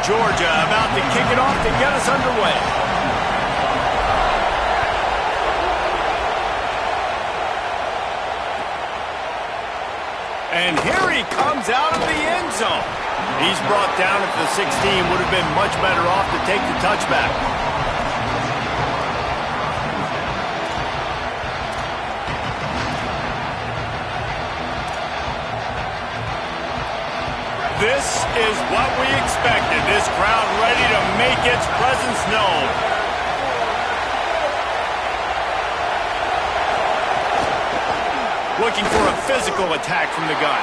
Georgia about to kick it off to get us underway. And here he comes out of the end zone. He's brought down at the 16. Would have been much better off to take the touchback. This is what we expected. This crowd ready to make its presence known. Looking for a physical attack from the gun.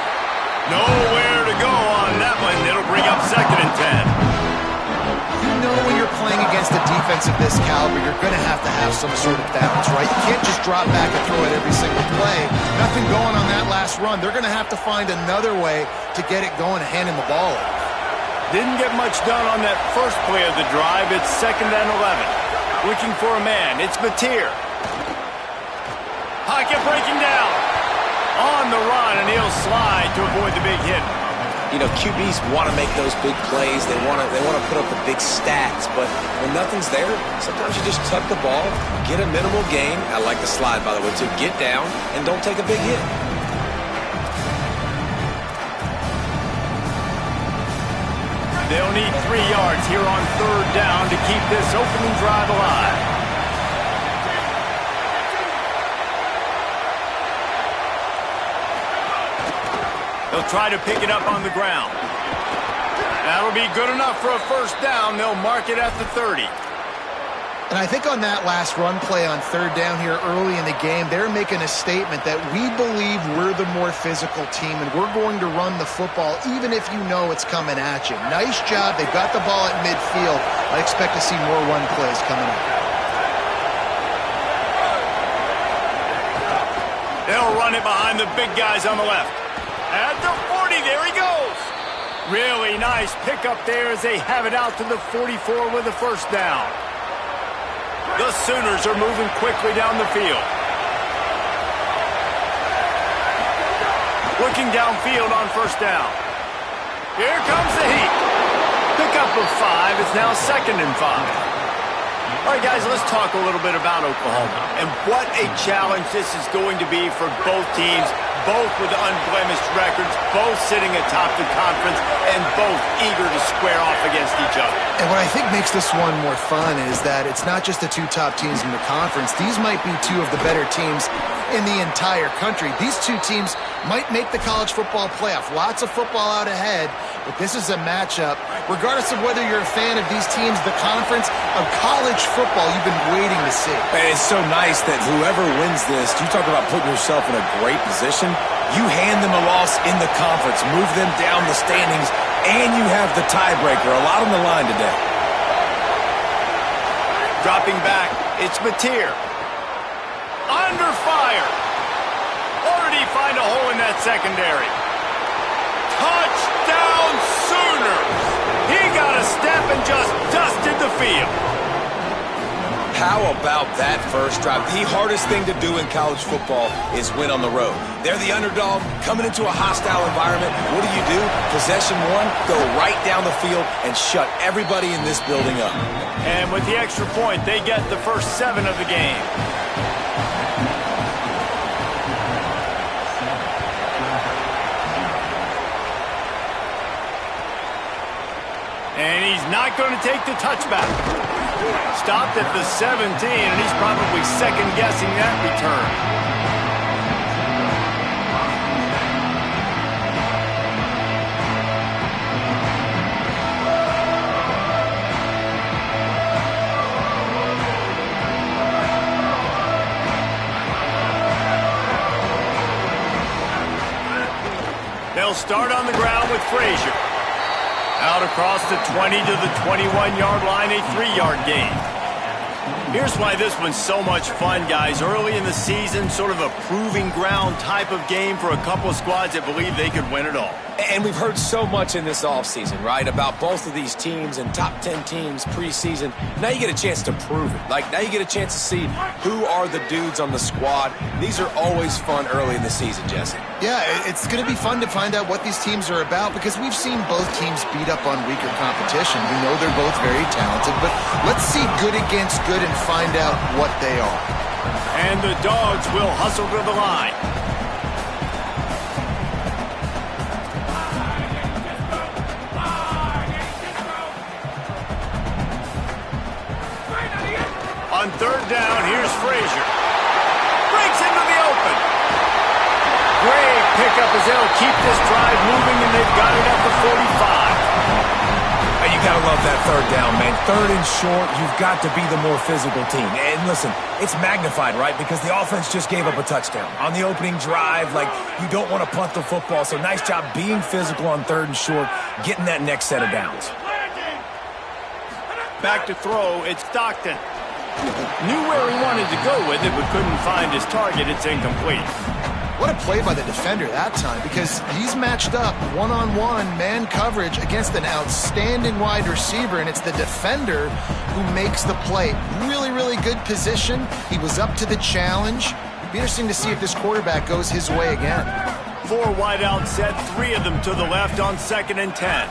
Nowhere to go on that one. It'll bring up 2nd and 10. You know when you're playing against a defense of this caliber, you're going to have some sort of balance, right? You can't just drop back and throw it every single play. Nothing going on that last run. They're going to have to find another way to get it going and handing the ball off. Didn't get much done on that first play of the drive. It's 2nd and 11. Looking for a man. It's Mateer. Pocket breaking down. On the run, and he'll slide to avoid the big hit. You know, QBs want to make those big plays. They want to put up the big stats. But when nothing's there, sometimes you just tuck the ball, get a minimal gain. I like the slide, by the way, to get down and don't take a big hit. They'll need 3 yards here on 3rd down to keep this opening drive alive. They'll try to pick it up on the ground. That'll be good enough for a 1st down. They'll mark it at the 30. And I think on that last run play on 3rd down here early in the game, they're making a statement that we believe we're the more physical team and we're going to run the football even if you know it's coming at you. Nice job. They've got the ball at midfield. I expect to see more run plays coming up. They'll run it behind the big guys on the left. At the 40, there he goes. Really nice pickup there as they have it out to the 44 with a 1st down. The Sooners are moving quickly down the field. Looking downfield on 1st down. Here comes the heat. Pickup of 5. It's now 2nd and 5. All right, guys, let's talk a little bit about Oklahoma and what a challenge this is going to be for both teams, both with unblemished records, both sitting atop the conference, and both eager to square off against each other. And what I think makes this one more fun is that it's not just the 2 top teams in the conference. These might be 2 of the better teams in the entire country. These 2 teams might make the college football playoff. Lots of football out ahead, but this is a matchup. Regardless of whether you're a fan of these teams, the conference of college football you've been waiting to see. And it's so nice that whoever wins this, you talk about putting yourself in a great position. You hand them a loss in the conference, move them down the standings, and you have the tiebreaker. A lot on the line today. Dropping back, it's Mateer. Under fire. Or did he find a hole in that secondary? Touchdown Sooners! He got a step and just dusted the field. How about that first drive? The hardest thing to do in college football is win on the road. They're the underdog coming into a hostile environment. What do? Possession 1, go right down the field and shut everybody in this building up. And with the extra point, they get the first 7 of the game. And he's not going to take the touchback. Stopped at the 17, and he's probably second-guessing that return. They'll start on the ground with Frazier. Out across the 20 to the 21-yard line, a 3-yard gain. Here's why this one's so much fun, guys. Early in the season, sort of a proving ground type of game for a couple of squads that believe they could win it all. And we've heard so much in this offseason, right, about both of these teams and top 10 teams preseason. Now you get a chance to prove it. Like, now you get a chance to see who are the dudes on the squad. These are always fun early in the season, Jesse. Yeah, it's going to be fun to find out what these teams are about because we've seen both teams beat up on weaker competition. We know they're both very talented, but let's see good against good and find out what they are. And the Dogs will hustle to the line. On third down, here's Frazier. Breaks into the open. Great pickup as they'll keep this drive moving, and they've got it at the 45. You got to love that third down, man. Third and short, you've got to be the more physical team. And listen, it's magnified, right? Because the offense just gave up a touchdown. On the opening drive, like, you don't want to punt the football. So nice job being physical on third and short, getting that next set of downs. Back to throw, it's Stockton. Knew where he wanted to go with it, but couldn't find his target. It's incomplete. What a play by the defender that time, because he's matched up one-on-one man coverage against an outstanding wide receiver, and it's the defender who makes the play. Really, really good position. He was up to the challenge. It'd be interesting to see if this quarterback goes his way again. 4 wide out set, 3 of them to the left on 2nd and 10.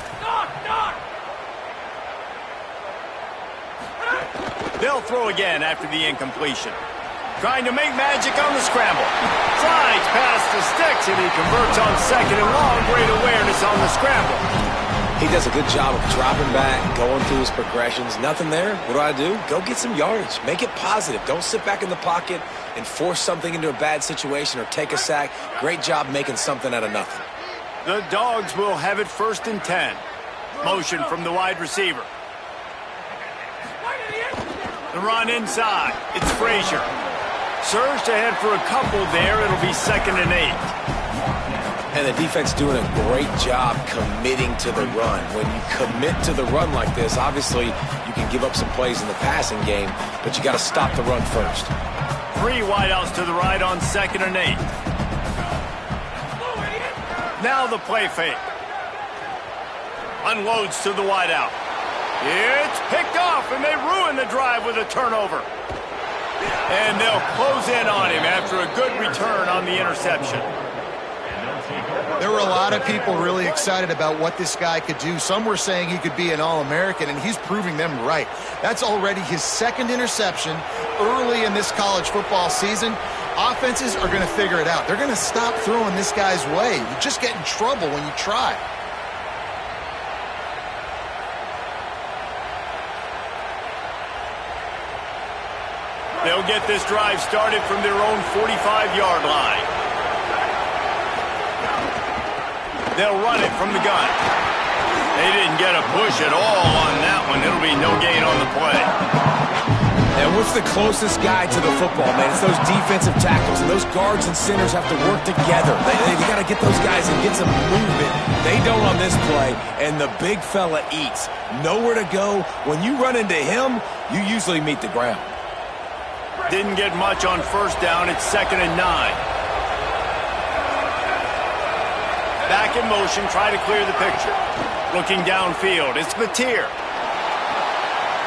They'll throw again after the incompletion. Trying to make magic on the scramble. Slides past the sticks, and he converts on 2nd and long. Great awareness on the scramble. He does a good job of dropping back, going through his progressions. Nothing there. What do? Go get some yardage. Make it positive. Don't sit back in the pocket and force something into a bad situation or take a sack. Great job making something out of nothing. The Dogs will have it 1st and 10. Motion from the wide receiver. The run inside. It's Frazier. Surged ahead for a couple there. It'll be 2nd and 8. And the defense doing a great job committing to the run. When you commit to the run like this, obviously you can give up some plays in the passing game, but you got to stop the run first. 3 wideouts to the right on 2nd and 8. Now the play fake. Unloads to the wideout. It's picked off, and they ruin the drive with a turnover. And they'll close in on him after a good return on the interception. There were a lot of people really excited about what this guy could do. Some were saying he could be an All-American, and he's proving them right. That's already his 2nd interception early in this college football season. Offenses are going to figure it out. They're going to stop throwing this guy's way. You just get in trouble when you try. They'll get this drive started from their own 45-yard line. They'll run it from the gun. They didn't get a push at all on that one. It'll be no gain on the play. And what's the closest guy to the football, man? It's those defensive tackles, and those guards and centers have to work together. They got to get those guys and get some movement. They don't on this play, and the big fella eats. Nowhere to go. When you run into him, you usually meet the ground. Didn't get much on 1st down. It's 2nd and 9. Back in motion, try to clear the picture. Looking downfield, it's Mateer.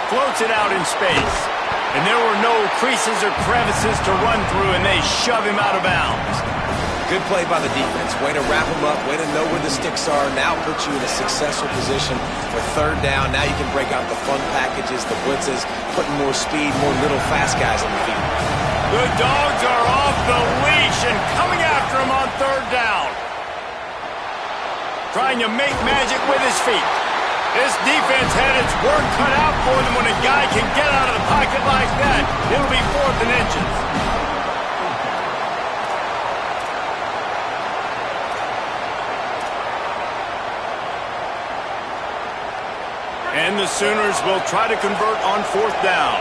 Floats it out in space. And there were no creases or crevices to run through, and they shove him out of bounds. Good play by the defense. Way to wrap them up. Way to know where the sticks are. Now put you in a successful position for 3rd down. Now you can break out the fun packages, the blitzes, putting more speed, more little fast guys on the field. The Dogs are off the leash and coming after him on 3rd down. Trying to make magic with his feet. This defense had its work cut out for them when a guy can get out of the pocket like that. It'll be 4th and inches. And the Sooners will try to convert on 4th down.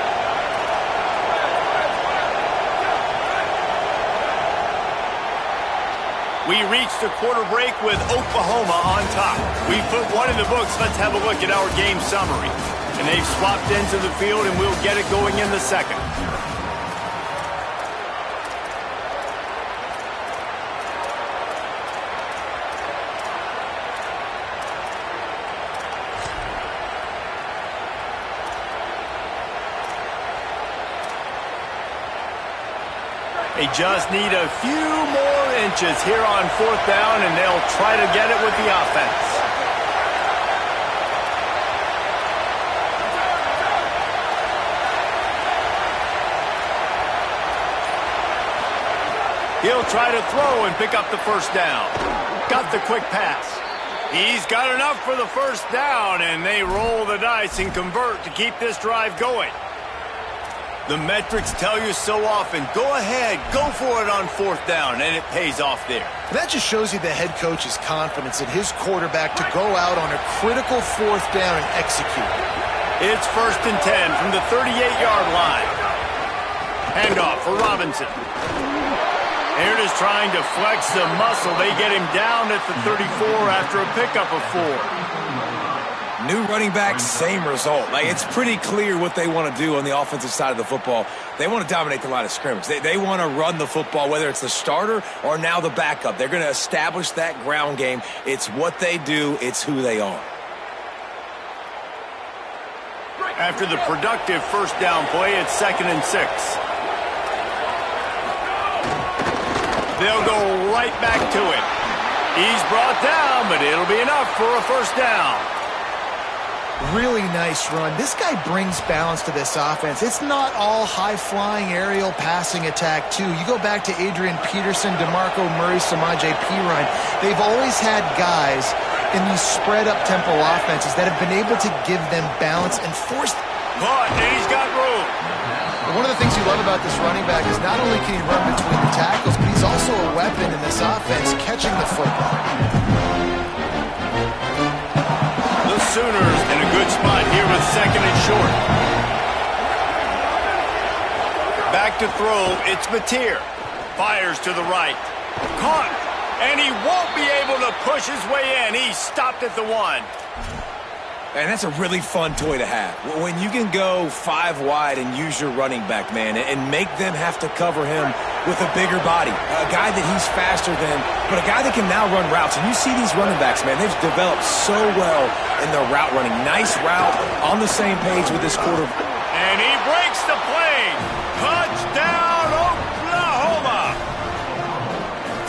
We reached the quarter break with Oklahoma on top. We put one in the books. Let's have a look at our game summary. And they've swapped into the field, and we'll get it going in the second. They just need a few more inches here on 4th down, and they'll try to get it with the offense. He'll try to throw and pick up the first down. Got the quick pass. He's got enough for the first down, and they roll the dice and convert to keep this drive going. The metrics tell you so often, go ahead, go for it on 4th down, and it pays off there. That just shows you the head coach's confidence in his quarterback to go out on a critical 4th down and execute. It's 1st and 10 from the 38-yard line. Handoff for Robinson. They're just trying to flex the muscle. They get him down at the 34 after a pickup of 4. New running back, same result. Like, it's pretty clear what they want to do on the offensive side of the football. They want to dominate the line of scrimmage. They want to run the football, whether it's the starter or now the backup. They're going to establish that ground game. It's what they do. It's who they are. After the productive first down play, it's 2nd and 6. They'll go right back to it. He's brought down, but it'll be enough for a first down. Really nice run. This guy brings balance to this offense. It's not all high-flying aerial passing attack, too. You go back to Adrian Peterson, DeMarco Murray, Samaje Perine. They've always had guys in these spread-up tempo offenses that have been able to give them balance and force. Caught, and he's got room. One of the things you love about this running back is not only can he run between the tackles, but he's also a weapon in this offense catching the football. The Sooners in a good spot here with 2nd and short. Back to throw, it's Mateer. Fires to the right. Caught, and he won't be able to push his way in. He's stopped at the 1. And that's a really fun toy to have. When you can go 5 wide and use your running back, man, and make them have to cover him with a bigger body. A guy that he's faster than, but a guy that can now run routes. And you see these running backs, man, they've developed so well in their route running. Nice route, on the same page with this quarterback. And he breaks the play. Touchdown, Oklahoma.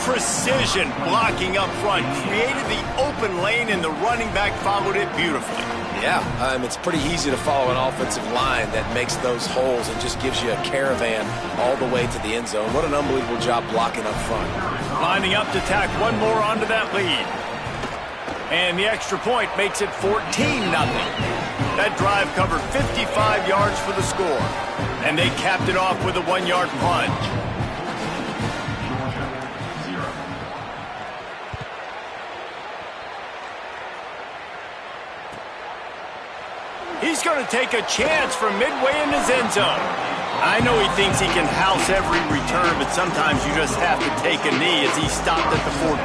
Precision blocking up front. Created the open lane, and the running back followed it beautifully. Yeah, it's pretty easy to follow an offensive line that makes those holes and just gives you a caravan all the way to the end zone. What an unbelievable job blocking up front. Lining up to tack one more onto that lead. And the extra point makes it 14-0. That drive covered 55 yards for the score. And they capped it off with a 1-yard plunge. He's going to take a chance from midway in his end zone. I know he thinks he can house every return, but sometimes you just have to take a knee as he stopped at the 14.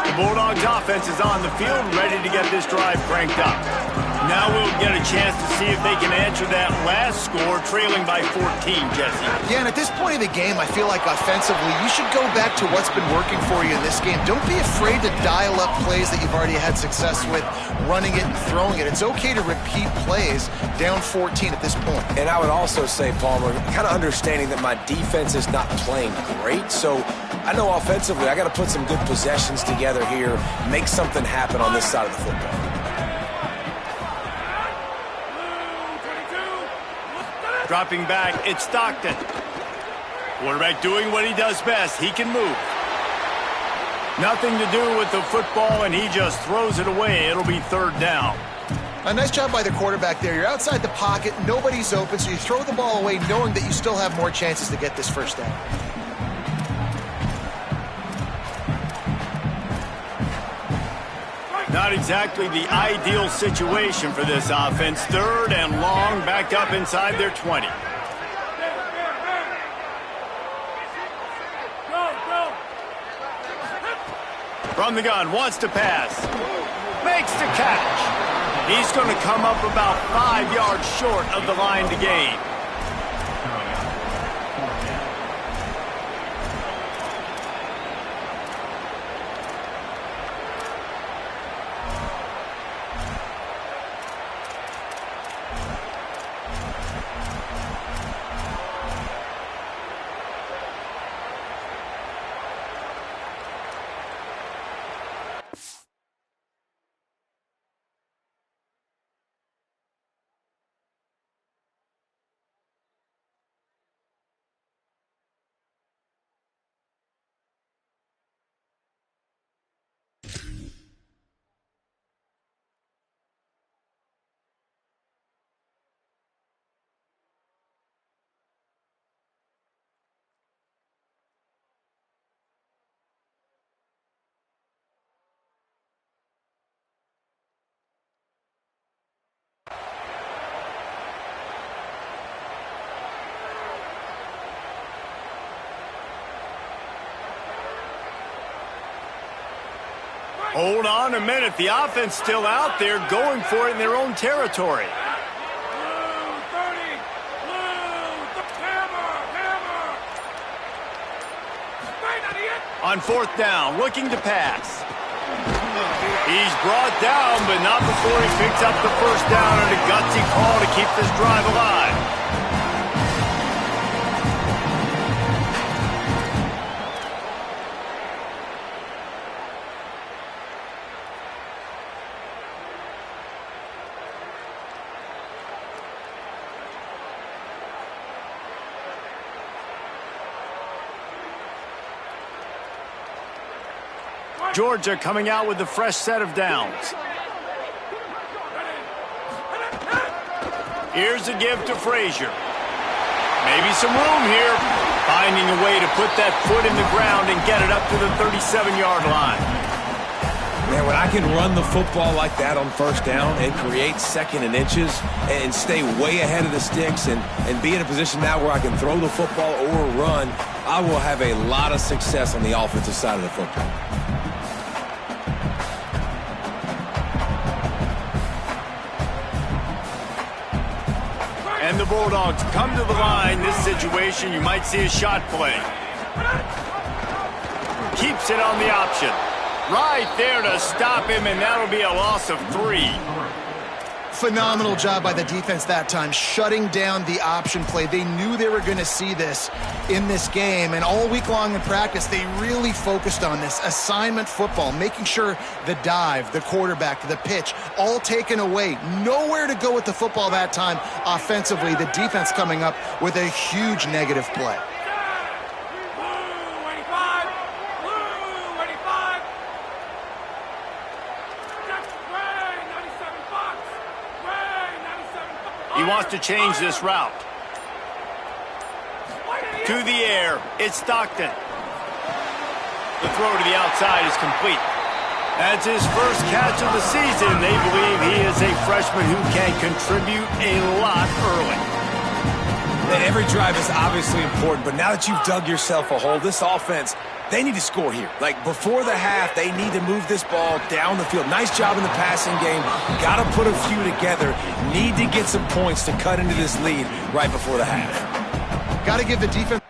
The Bulldogs offense is on the field, ready to get this drive cranked up. Now we'll get a chance to see if they can answer that last score, trailing by 14, Jesse. Yeah, and at this point of the game, I feel like offensively, you should go back to what's been working for you in this game. Don't be afraid to dial up plays that you've already had success with, running it and throwing it. It's okay to repeat plays down 14 at this point. And I would also say, Palmer, kind of understanding that my defense is not playing great, so I know offensively I got to put some good possessions together here, make something happen on this side of the football. Dropping back, it's Stockton. Quarterback doing what he does best. He can move. Nothing to do with the football, and he just throws it away. It'll be 3rd down. A nice job by the quarterback there. You're outside the pocket, nobody's open, so you throw the ball away knowing that you still have more chances to get this first down. Not exactly the ideal situation for this offense. 3rd and long, backed up inside their 20. From the gun, wants to pass. Makes the catch. He's going to come up about 5 yards short of the line to gain. Hold on a minute. The offense still out there going for it in their own territory. On fourth down, looking to pass. He's brought down, but not before he picks up the first down and a gutsy call to keep this drive alive. Georgia coming out with a fresh set of downs. Here's a give to Frazier. Maybe some room here. Finding a way to put that foot in the ground and get it up to the 37-yard line. Man, when I can run the football like that on first down and create second and inches and stay way ahead of the sticks and be in a position now where I can throw the football or run, I will have a lot of success on the offensive side of the football. And the Bulldogs come to the line. This situation, you might see a shot play. Keeps it on the option. Right there to stop him, and that'll be a loss of 3. Phenomenal job by the defense that time, shutting down the option play. They knew they were going to see this in this game, and all week long in practice, they really focused on this assignment football, making sure the dive, the quarterback, the pitch, all taken away. Nowhere to go with the football that time offensively. The defense coming up with a huge negative play. He wants to change this route. To the air, it's Stockton. The throw to the outside is complete. That's his first catch of the season. They believe he is a freshman who can contribute a lot early. And every drive is obviously important, but now that you've dug yourself a hole, this offense, they need to score here. Like, before the half, they need to move this ball down the field. Nice job in the passing game. Got to put a few together. Need to get some points to cut into this lead right before the half. Got to give the defense...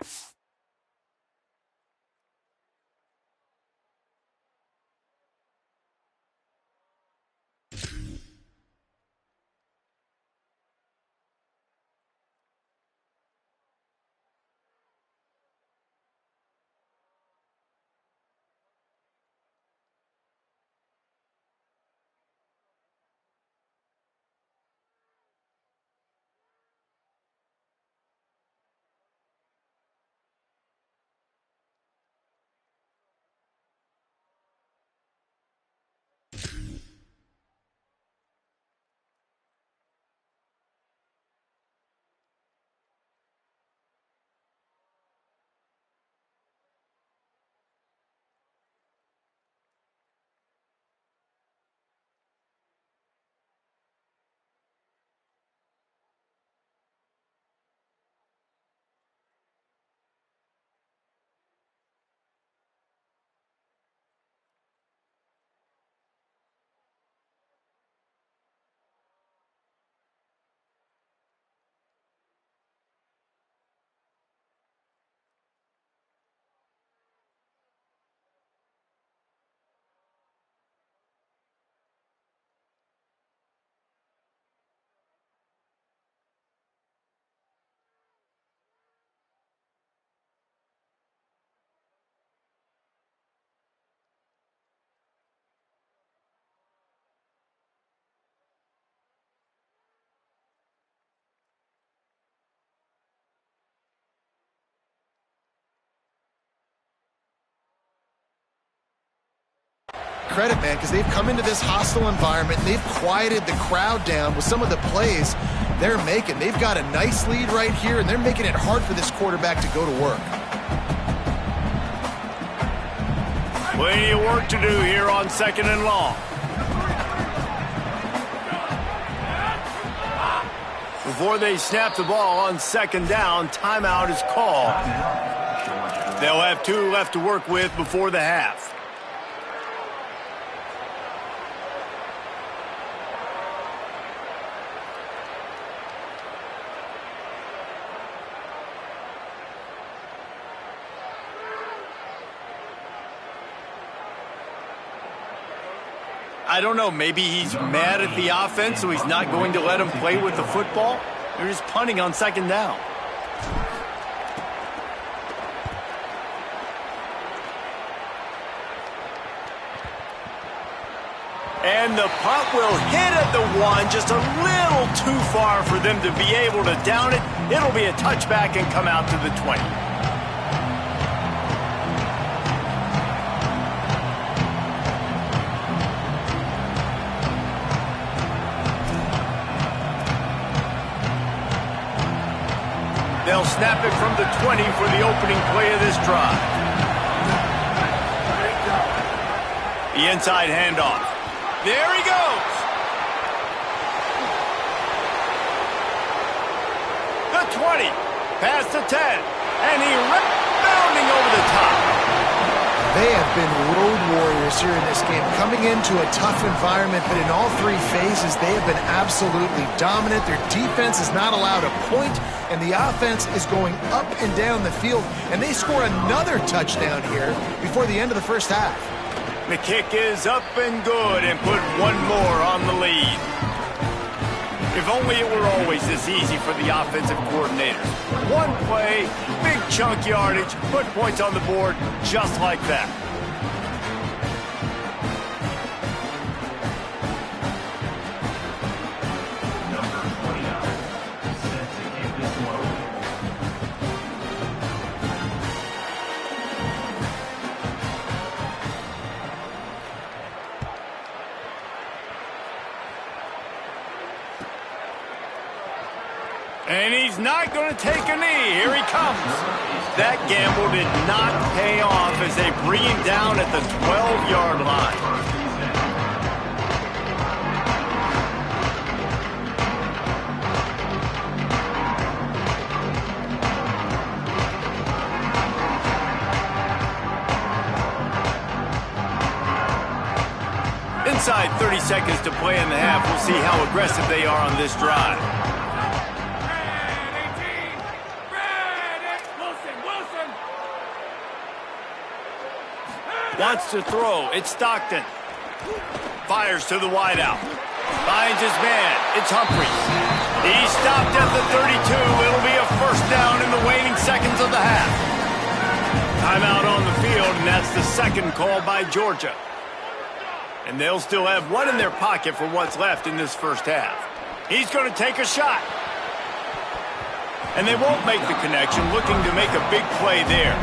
credit, man, because they've come into this hostile environment and they've quieted the crowd down with some of the plays they're making. They've got a nice lead right here, and they're making it hard for this quarterback to go to work. Plenty of work to do here on 2nd and long. Before they snap the ball on 2nd down, timeout is called. They'll have 2 left to work with before the half. I don't know, maybe he's mad at the offense, so he's not going to let him play with the football. They're just punting on 2nd down. And the punt will hit at the 1, just a little too far for them to be able to down it. It'll be a touchback and come out to the 20. They'll snap it from the 20 for the opening play of this drive. The inside handoff. There he goes. The 20. Past the 10. And he bounding over the top. They have been road warriors here in this game, coming into a tough environment, but in all 3 phases, they have been absolutely dominant. Their defense is not allowed a point, and the offense is going up and down the field, and they score another touchdown here before the end of the first half. The kick is up and good, and put 1 more on the lead. If only it were always this easy for the offensive coordinators. 1 play, big chunk yardage, put points on the board just like that. And he's not going to take a knee. Here he comes. That gamble did not pay off as they bring him down at the 12-yard line. Inside 30 seconds to play in the half. We'll see how aggressive they are on this drive. Wants to throw. It's Stockton. Fires to the wideout. Finds his man. It's Humphries. He's stopped at the 32. It'll be a first down in the waning seconds of the half. Timeout on the field, and that's the 2nd call by Georgia. And they'll still have 1 in their pocket for what's left in this first half. He's going to take a shot. And they won't make the connection, looking to make a big play there.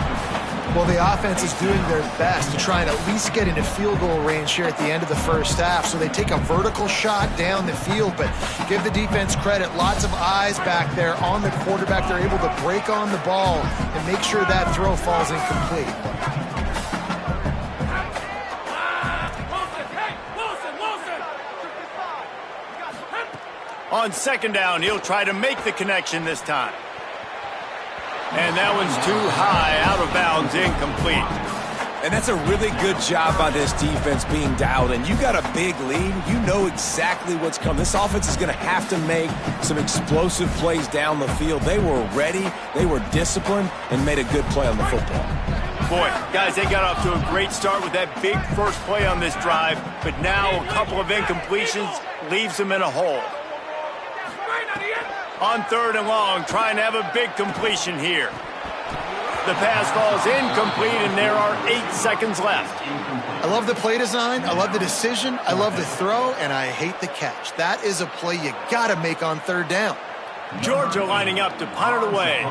Well, the offense is doing their best to try and at least get into field goal range here at the end of the first half. So they take a vertical shot down the field, but give the defense credit. Lots of eyes back there on the quarterback. They're able to break on the ball and make sure that throw falls incomplete. On 2nd down, he'll try to make the connection this time. And that one's too high, out of bounds, incomplete. And that's a really good job by this defense being dialed in. You got a big lead. You know exactly what's coming. This offense is going to have to make some explosive plays down the field. They were ready, they were disciplined, and made a good play on the football. Boy, guys, they got off to a great start with that big first play on this drive, but now a couple of incompletions leaves them in a hole. On 3rd and long, trying to have a big completion here. The pass falls incomplete, and there are 8 seconds left. I love the play design. I love the decision. I love the throw, and I hate the catch. That is a play you got to make on 3rd down. Georgia lining up to punt it away.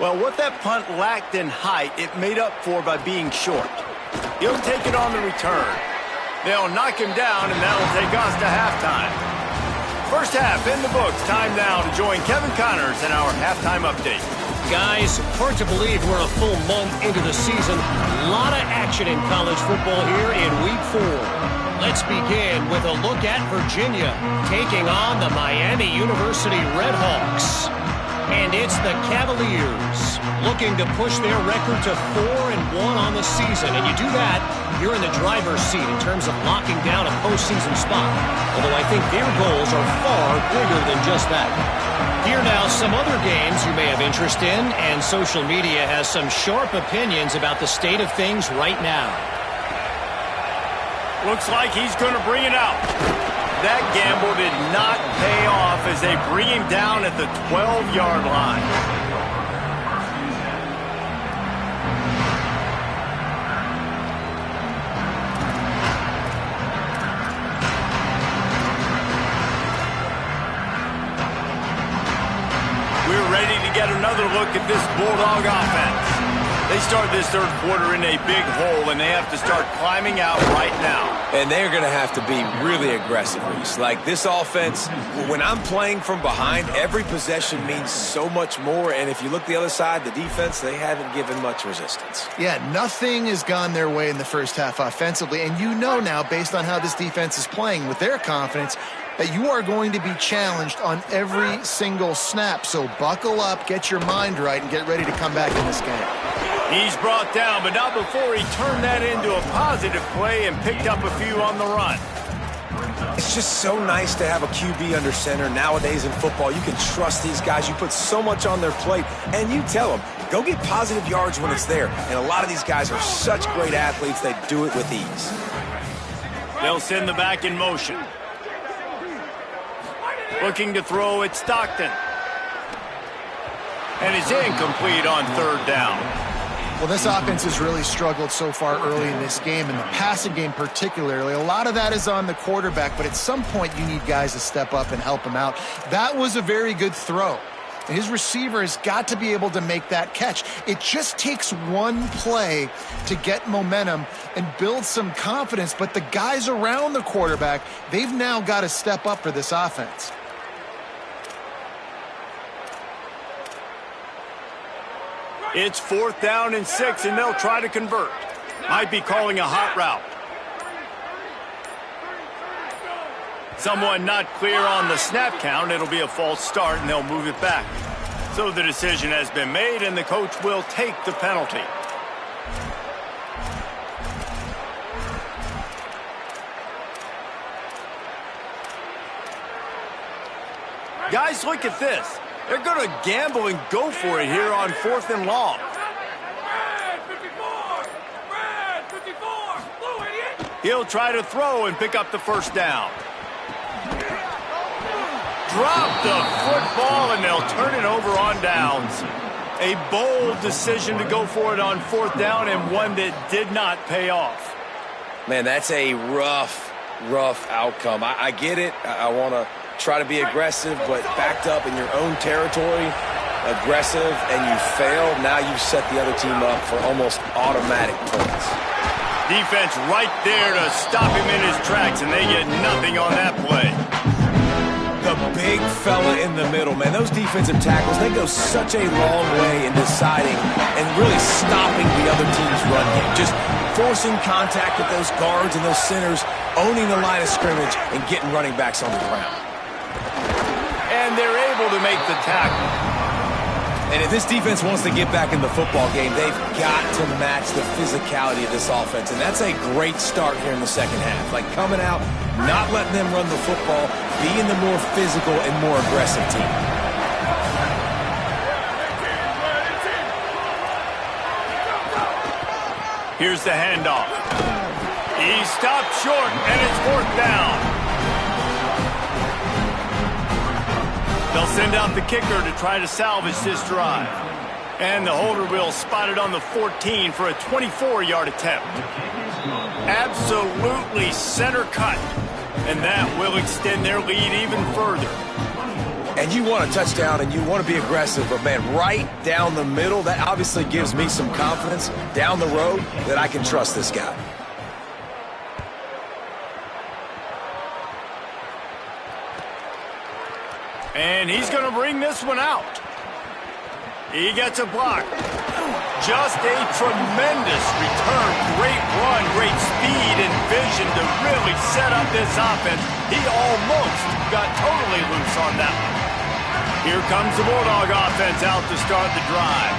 Well, what that punt lacked in height, it made up for by being short. He'll take it on the return. They'll knock him down, and that'll take us to halftime. First half in the books. Time now to join Kevin Connors in our halftime update. Guys, hard to believe we're a full month into the season. A lot of action in college football here in Week 4. Let's begin with a look at Virginia taking on the Miami University Redhawks. And it's the Cavaliers looking to push their record to 4-1 on the season. And you do that, you're in the driver's seat in terms of locking down a postseason spot. Although I think their goals are far bigger than just that. Here now, some other games you may have interest in, and social media has some sharp opinions about the state of things right now. Looks like he's going to bring it out. That gamble did not pay off as they bring him down at the 12-yard line. We're ready to get another look at this Bulldog offense. They start this third quarter in a big hole, and they have to start climbing out right now. And they're going to have to be really aggressive, Reese. Like this offense, when I'm playing from behind, every possession means so much more. And if you look the other side, the defense, they haven't given much resistance. Yeah, nothing has gone their way in the first half offensively. And you know now, based on how this defense is playing with their confidence, that you are going to be challenged on every single snap. So buckle up, get your mind right, and get ready to come back in this game. He's brought down, but not before he turned that into a positive play and picked up a few on the run. It's just so nice to have a QB under center. Nowadays in football, you can trust these guys. You put so much on their plate, and you tell them, go get positive yards when it's there. And a lot of these guys are such great athletes, they do it with ease. They'll send the back in motion. Looking to throw at Stockton. And it's incomplete on third down. Well, this offense has really struggled so far early in this game, and the passing game particularly. A lot of that is on the quarterback, but at some point you need guys to step up and help him out. That was a very good throw. His receiver has got to be able to make that catch. It just takes one play to get momentum and build some confidence, but the guys around the quarterback, they've now got to step up for this offense. It's 4th down and 6, and they'll try to convert. Might be calling a hot route. Someone not clear on the snap count. It'll be a false start, and they'll move it back. So the decision has been made, and the coach will take the penalty. Guys, look at this. They're going to gamble and go for it here on 4th and long. He'll try to throw and pick up the first down. Drop the football, and they'll turn it over on downs. A bold decision to go for it on 4th down, and one that did not pay off. Man, that's a rough outcome. I get it. I want to try to be aggressive, but backed up in your own territory, aggressive, and you fail. Now you've set the other team up for almost automatic points. Defense right there to stop him in his tracks, and they get nothing on that play. The big fella in the middle, man. Those defensive tackles, they go such a long way in deciding and really stopping the other team's run game. Just forcing contact with those guards and those centers, owning the line of scrimmage, and getting running backs on the ground. And they're able to make the tackle. And if this defense wants to get back in the football game, they've got to match the physicality of this offense. And that's a great start here in the second half. Like coming out, not letting them run the football, being the more physical and more aggressive team. Here's the handoff. He stopped short, and it's 4th down. They'll send out the kicker to try to salvage this drive. And the holder will spot it on the 14 for a 24-yard attempt. Absolutely center cut. And that will extend their lead even further. And you want a touchdown and you want to be aggressive, but, man, right down the middle, that obviously gives me some confidence down the road that I can trust this guy. And he's going to bring this one out. He gets a block. Just a tremendous return. Great run, great speed and vision to really set up this offense. He almost got totally loose on that one. Here comes the Bulldog offense out to start the drive.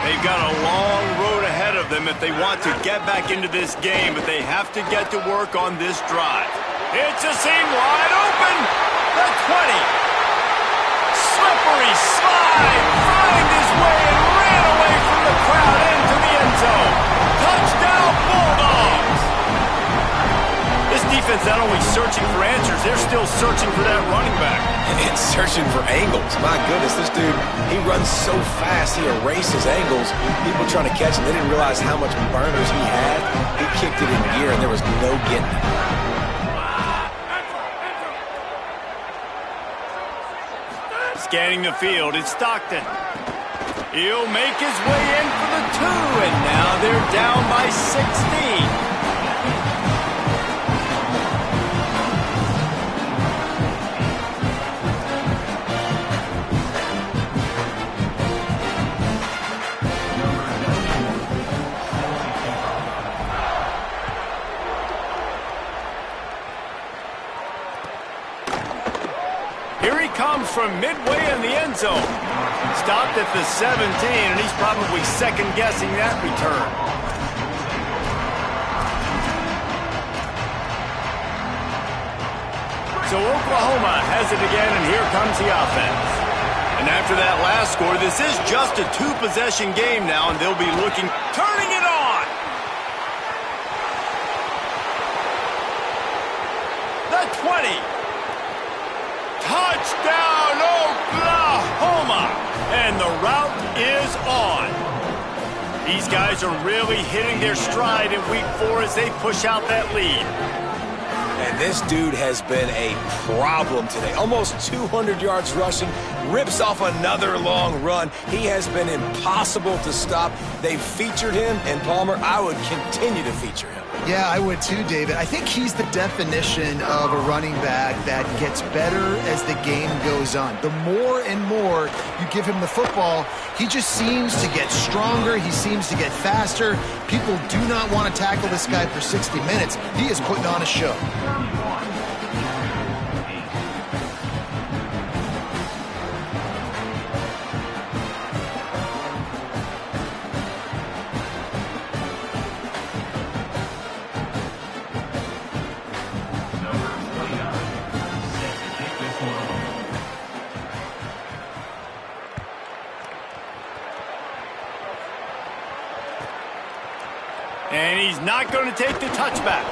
They've got a long road ahead of them if they want to get back into this game, but they have to get to work on this drive. It's a seam wide open. The 20. Slippery slide, find his way and ran away from the crowd into the end zone. Touchdown, Bulldogs! This defense not only searching for answers, they're still searching for that running back. And searching for angles. My goodness, this dude, he runs so fast, he erases angles. People trying to catch him, they didn't realize how much burners he had. He kicked it in gear, and there was no getting it. Scanning the field, it's Stockton. He'll make his way in for the 2, and now they're down by 16. Comes from midway in the end zone. Stopped at the 17, and he's probably second-guessing that return. So Oklahoma has it again, and here comes the offense. And after that last score, this is just a 2-possession game now, and they'll be looking, turning it on. The 20. Touchdown, Oklahoma! And the route is on. These guys are really hitting their stride in week 4 as they push out that lead. And this dude has been a problem today. Almost 200 yards rushing, rips off another long run. He has been impossible to stop. They've featured him, and Palmer, I would continue to feature him. Yeah, I would too, David. I think he's the definition of a running back that gets better as the game goes on. The more and more you give him the football, he just seems to get stronger. He seems to get faster. People do not want to tackle this guy for 60 minutes. He is putting on a show. And he's not going to take the touchback.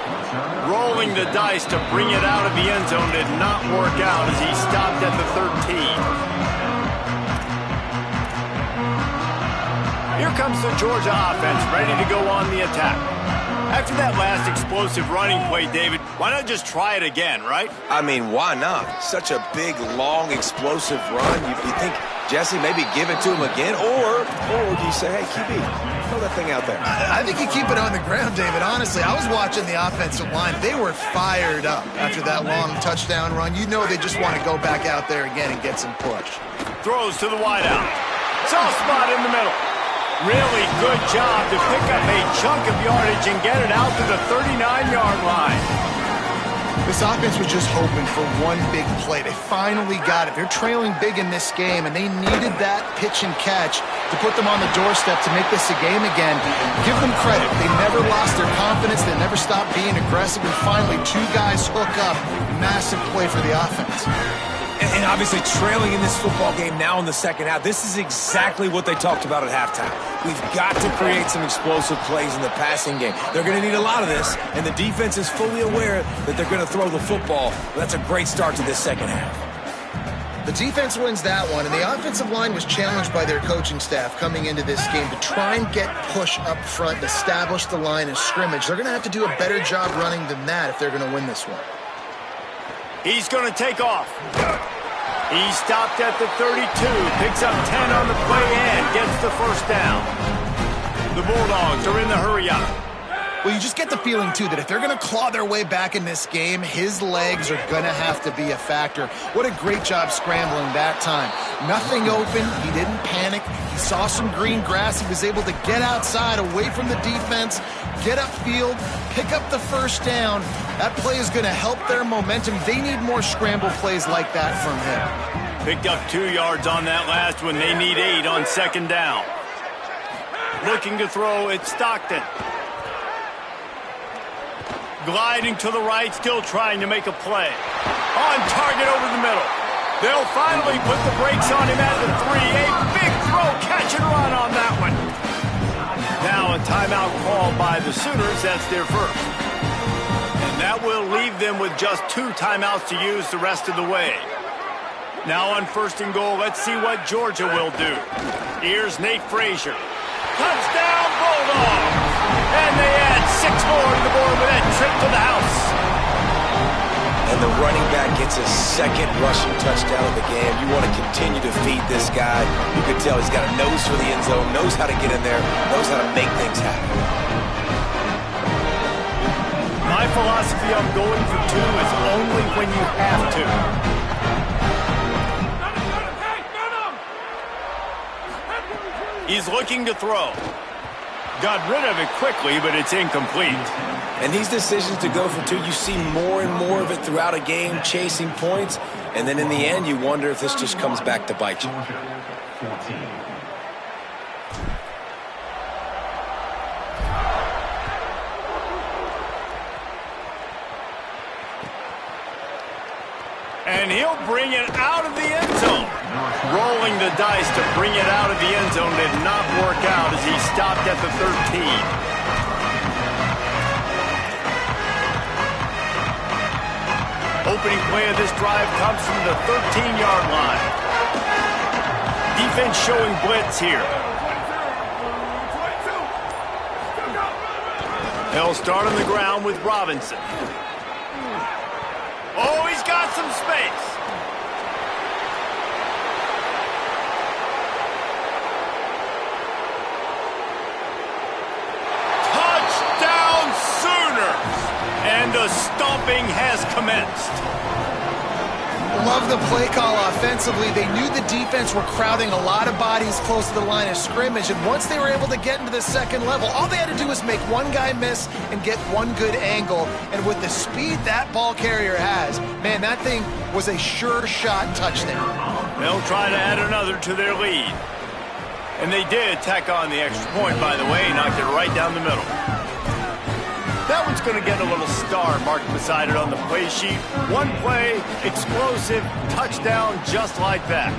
Rolling the dice to bring it out of the end zone did not work out as he stopped at the 13. Here comes the Georgia offense, ready to go on the attack. After that last explosive running play, David, why not just try it again, right? I mean, why not? Such a big, long, explosive run. You think, Jesse, maybe give it to him again? Or do you say, hey, QB, throw that thing out there? I think you keep it on the ground, David. Honestly, I was watching the offensive line. They were fired up after that long touchdown run. You know they just want to go back out there again and get some push. Throws to the wideout. Soft spot in the middle. Really good job to pick up a chunk of yardage and get it out to the 39-yard line. This offense was just hoping for one big play. They finally got it. They're trailing big in this game, and they needed that pitch and catch to put them on the doorstep to make this a game again. Give them credit. They never lost their confidence. They never stopped being aggressive, and finally 2 guys hook up. Massive play for the offense. And obviously trailing in this football game now in the second half, this is exactly what they talked about at halftime. We've got to create some explosive plays in the passing game. They're going to need a lot of this, and the defense is fully aware that they're going to throw the football. That's a great start to this second half. The defense wins that one, and the offensive line was challenged by their coaching staff coming into this game to try and get push up front and establish the line of scrimmage. They're going to have to do a better job running than that if they're going to win this one. He's going to take off. He stopped at the 32, picks up 10 on the play and gets the first down. The Bulldogs are in the hurry-up. Well, you just get the feeling, too, that if they're going to claw their way back in this game, his legs are going to have to be a factor. What a great job scrambling that time. Nothing open. He didn't panic. He saw some green grass. He was able to get outside, away from the defense, get upfield, pick up the first down. That play is going to help their momentum. They need more scramble plays like that from him. Picked up 2 yards on that last one. They need 8 on second down. Looking to throw, it's Stockton. Gliding to the right, still trying to make a play. On target over the middle. They'll finally put the brakes on him at the 3. A big throw, catch and run on that one. Now a timeout called by the Sooners. That's their first. And that will leave them with just 2 timeouts to use the rest of the way. Now on first and goal, let's see what Georgia will do. Here's Nate Frazier. Touchdown, Bulldogs! And they add 6 more to the board with that trip to the house. And the running back gets his second rushing touchdown of the game. You want to continue to feed this guy. You can tell he's got a nose for the end zone, knows how to get in there, knows how to make things happen. My philosophy on going for 2 is only when you have to. He's looking to throw. Got rid of it quickly, but it's incomplete. And these decisions to go for 2, you see more and more of it throughout a game, chasing points. And then in the end, you wonder if this just comes back to bite you. And he'll bring it out of the end zone. Rolling the dice to bring it out of the end zone did not work out as he stopped at the 13. Opening play of this drive comes from the 13-yard line. Defense showing blitz here. They'll start on the ground with Robinson. Oh, he's got some space. Touchdown, Sooners! And the stomping has commenced. Love the play call offensively. They knew the defense were crowding a lot of bodies close to the line of scrimmage, and once they were able to get into the second level, all they had to do was make one guy miss and get one good angle. And with the speed that ball carrier has, man, that thing was a sure shot touchdown. They'll try to add another to their lead. And they did tack on the extra point, by the way, knocked it right down the middle. That one's going to get a little star marked beside it on the play sheet. One play, explosive, touchdown, just like that.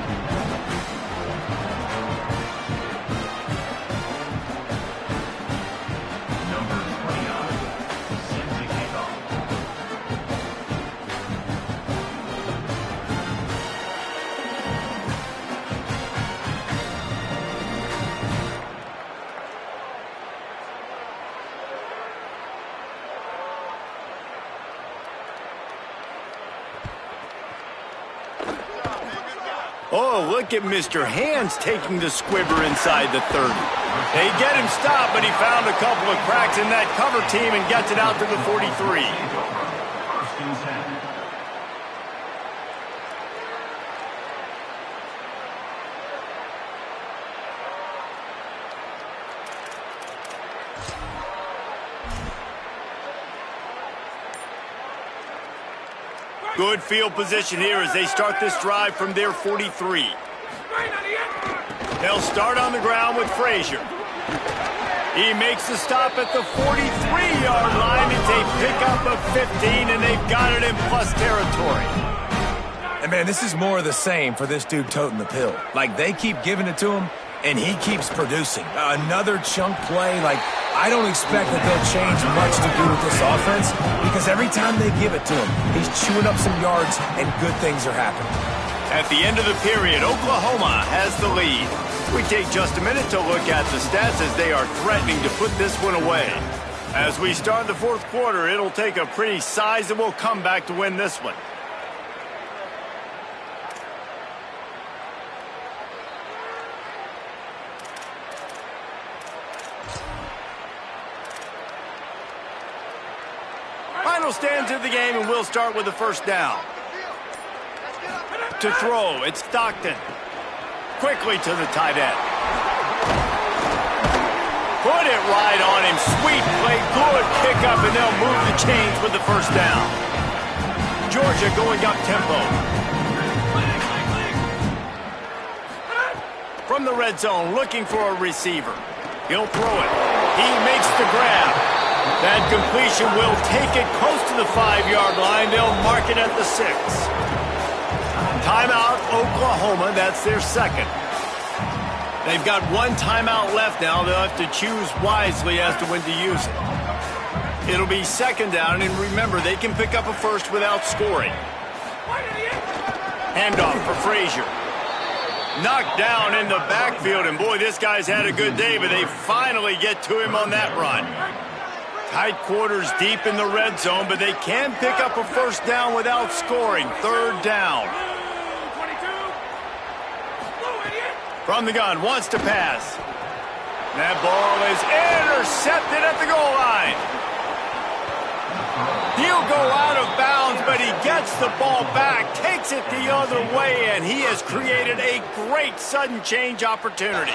Oh, look at Mr. Hands taking the squibber inside the 30. They get him stopped, but he found a couple of cracks in that cover team and gets it out to the 43. Good field position here as they start this drive from their 43. They'll start on the ground with Frazier. He makes the stop at the 43-yard line. It's a pickup of 15, and they've got it in plus territory. And, man, this is more of the same for this dude toting the pill. Like, they keep giving it to him, and he keeps producing. Another chunk play, like, I don't expect that they'll change much to do with this offense because every time they give it to him, he's chewing up some yards and good things are happening. At the end of the period, Oklahoma has the lead. We take just a minute to look at the stats as they are threatening to put this one away. As we start the fourth quarter, it'll take a pretty sizable comeback to win this one. It'll stand to the game, and we'll start with the first down. To throw, it's Stockton. Quickly to the tight end. Put it right on him. Sweet play, good pickup, and they'll move the chains with the first down. Georgia going up tempo. From the red zone, looking for a receiver. He'll throw it. He makes the grab. That completion will take it close to the 5-yard line. They'll mark it at the 6. Timeout, Oklahoma. That's their second. They've got one timeout left now. They'll have to choose wisely as to when to use it. It'll be second down, and remember, they can pick up a first without scoring. Handoff for Frazier. Knocked down in the backfield, and boy, this guy's had a good day, but they finally get to him on that run. Tight quarters deep in the red zone, but they can pick up a first down without scoring. Third down. From the gun, wants to pass. That ball is intercepted at the goal line. He'll go out of bounds, but he gets the ball back, takes it the other way, and he has created a great sudden change opportunity.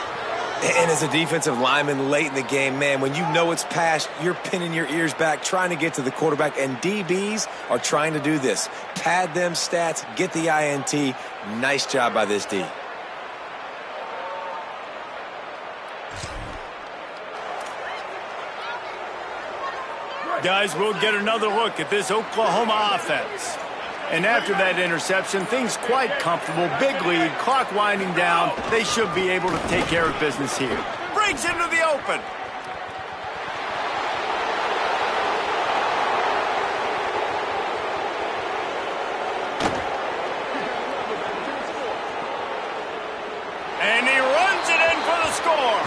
And as a defensive lineman late in the game, man, when you know it's past, you're pinning your ears back, trying to get to the quarterback, and DBs are trying to do this. Pad them stats, get the INT. Nice job by this D. Guys, we'll get another look at this Oklahoma offense. And after that interception, things quite comfortable. Big lead, clock winding down. They should be able to take care of business here. Breaks into the open. And he runs it in for the score.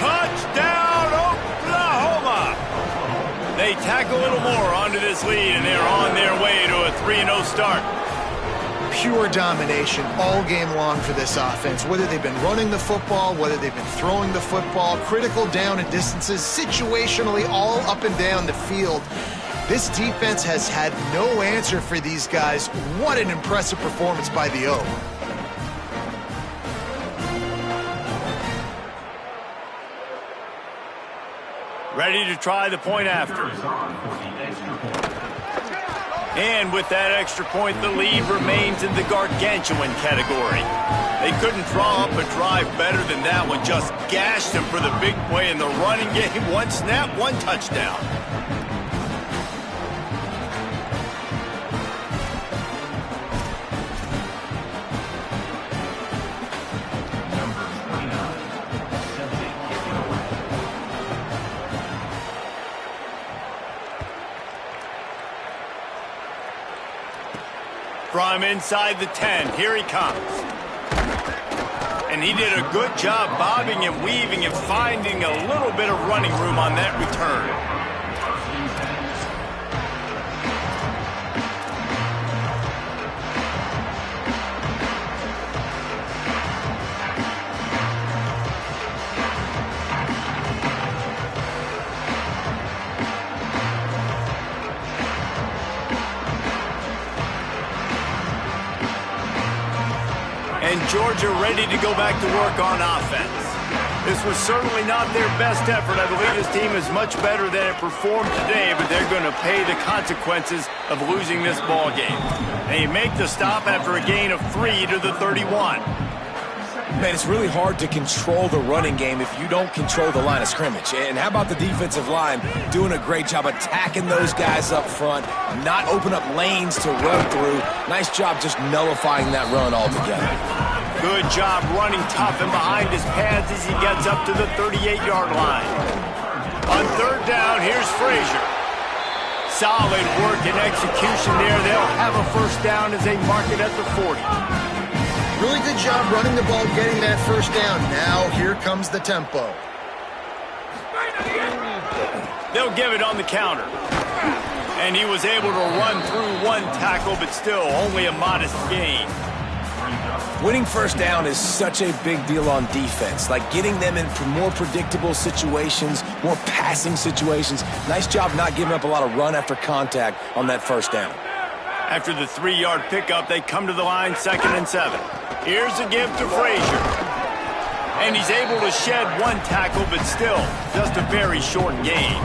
Touchdown, Oklahoma. They tack a little more onto this lead, and they're on their way to a 3-0 start. Pure domination all game long for this offense. Whether they've been running the football, whether they've been throwing the football, critical down and distances, situationally all up and down the field. This defense has had no answer for these guys. What an impressive performance by the O. Ready to try the point after. And with that extra point, the lead remains in the gargantuan category. They couldn't draw up a drive better than that one. Just gashed them for the big play in the running game. One snap, one touchdown. From inside the 10, here he comes. And he did a good job bobbing and weaving and finding a little bit of running room on that return. And Georgia ready to go back to work on offense. This was certainly not their best effort. I believe this team is much better than it performed today, but they're going to pay the consequences of losing this ball game. They make the stop after a gain of 3 to the 31. Man, it's really hard to control the running game if you don't control the line of scrimmage. And how about the defensive line doing a great job attacking those guys up front, not open up lanes to run through. Nice job just nullifying that run altogether. Good job running tough and behind his pads as he gets up to the 38-yard line. On third down, here's Frazier. Solid work and execution there. They'll have a first down as they mark it at the 40. Really good job running the ball, getting that first down. Now here comes the tempo. They'll give it on the counter. And he was able to run through one tackle, but still only a modest gain. Winning first down is such a big deal on defense, like getting them in more predictable situations, more passing situations. Nice job not giving up a lot of run after contact on that first down. After the 3-yard pickup, they come to the line 2nd and 7. Here's a give to Frazier. And he's able to shed one tackle, but still just a very short gain.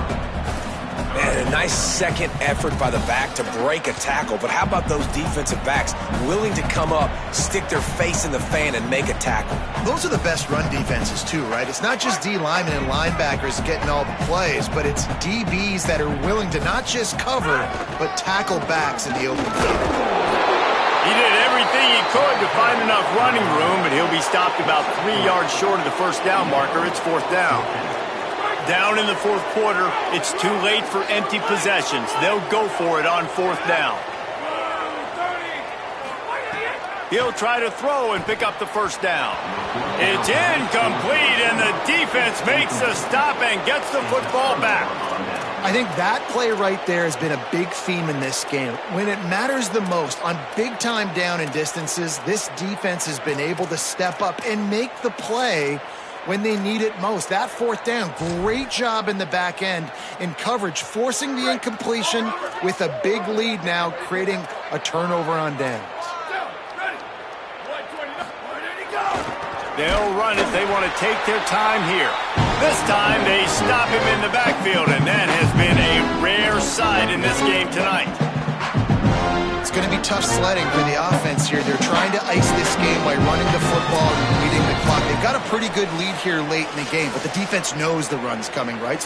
Man, a nice second effort by the back to break a tackle. But how about those defensive backs willing to come up, stick their face in the fan, and make a tackle? Those are the best run defenses too, right? It's not just D linemen and linebackers getting all the plays, but it's DBs that are willing to not just cover, but tackle backs in the open field. He did everything he could to find enough running room, but he'll be stopped about 3 yards short of the first down marker. It's 4th down. Down in the 4th quarter, it's too late for empty possessions. They'll go for it on 4th down. He'll try to throw and pick up the first down. It's incomplete, and the defense makes the stop and gets the football back. I think that play right there has been a big theme in this game. When it matters the most, on big-time down and distances, this defense has been able to step up and make the play when they need it most. That 4th down, great job in the back end in coverage, forcing the incompletion with a big lead now, creating a turnover on downs. They'll run it. They want to take their time here. This time they stop him in the backfield, and that has been a rare sight in this game tonight. It's going to be tough sledding for the offense here. They're trying to ice this game by running the football and beating the clock. They've got a pretty good lead here late in the game, but the defense knows the run's coming, right? So